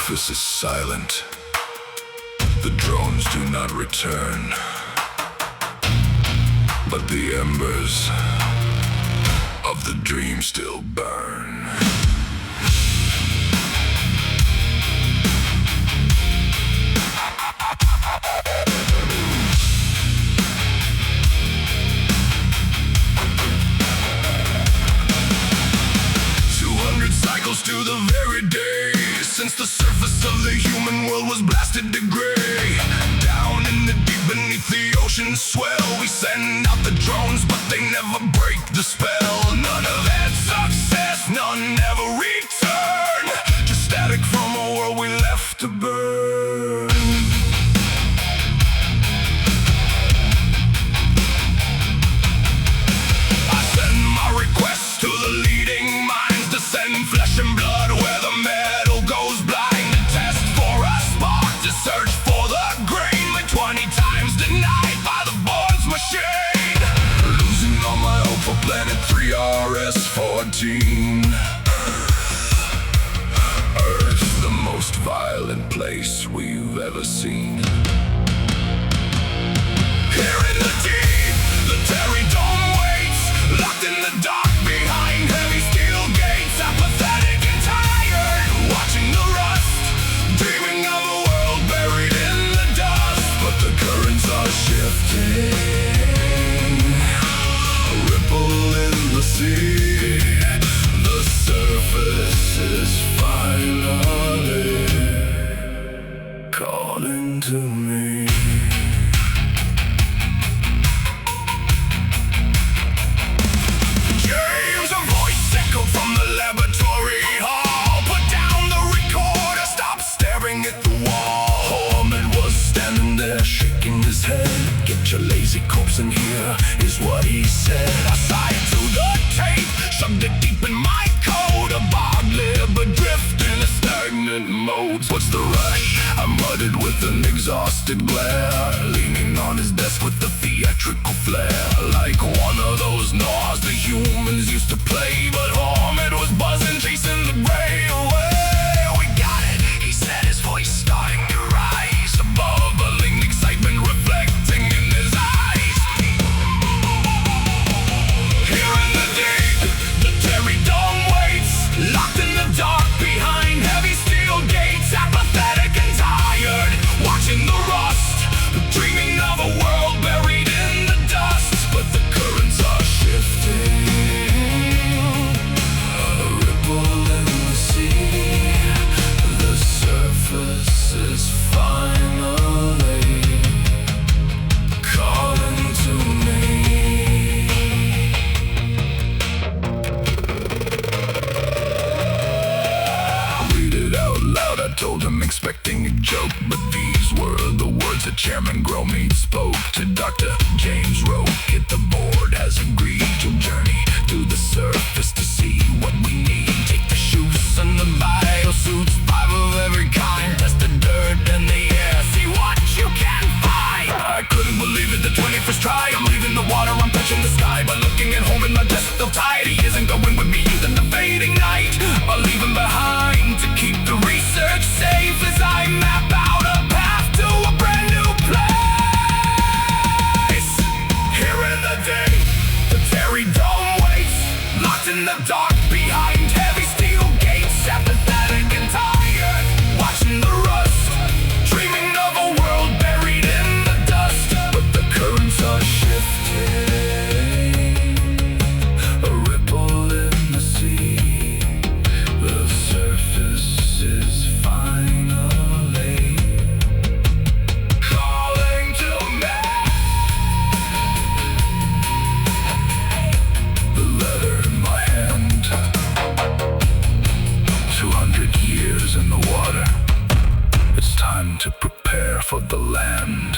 surface is silent. The drones do not return, but the embers of the dream still burn. 200 cycles to the very day since the surface of the human world was blasted to gray. Down in the deep beneath the ocean swell, we send out the drones, but they never break the spell. None have had success, none ever return. Just static from a world we left to burn. I send my request to the leading minds to send flesh and blood where the metal goes blind, to test for a spark, to search for the grain, but 20 times denied by the Born's machine. Losing all my hope for planet 3RS-14. Earth, the most violent place we've ever seen. Here in the deep, the Terry Dome waits, locked in the dark behind heavy steel gates, apathetic and tired, watching the rust, dreaming of a world buried in the dust. But the currents are shifting, a ripple in the sea. The surface is finally calling to me. From the laboratory hall, put down the recorder, stop staring at the wall. Ahmed was standing there shaking his head. Get your lazy corpse in here, is what he said. I sighed to the tape, shoved it deep in my coat. A bog lib adrift in a stagnant mode. What's the rush? I muttered with an exhausted glare, leaning on his desk with the theatrical flair. Like one of those gnaws the humans used to play, but Ahmed was buzzing, chasing the gray away. We got it, he said, his voice starting to rise, a bubbling excitement reflecting in his eyes. Here in the deep, the Terry Dome waits, locked in the dark behind heavy steel gates, apathetic and tired, watching the rust, dreaming of a world buried in the dust. But the currents are shifting, a ripple in the sea. The surface is finally calling to me. Read it out loud, I told him, expecting a joke, but these were the words that Chairman Gromit spoke to Dr. James Roke. The board has agreed to journey to the surface to see what we need. Take the shoes and the biosuits, 5 of every kind. Test the dirt in the air, see what you can find. I couldn't believe it, the 21st try. I'm leaving the water, I'm touching the sky. But looking at home in my desk, still tight. He isn't going with me into the fading night. I'll leave him behind to keep the research safe as I map out a path to a brand new place. Here in the day, the Terry Dome waits, locked in the dark behind heavy steel gates, apathetic and tired, watching the rust, dreaming of a world buried in the dust. But the currents are shifting, a ripple in the sea. The surface is finally calling to me. The letter in my hand, 200 years in the water. It's time to prepare for the land.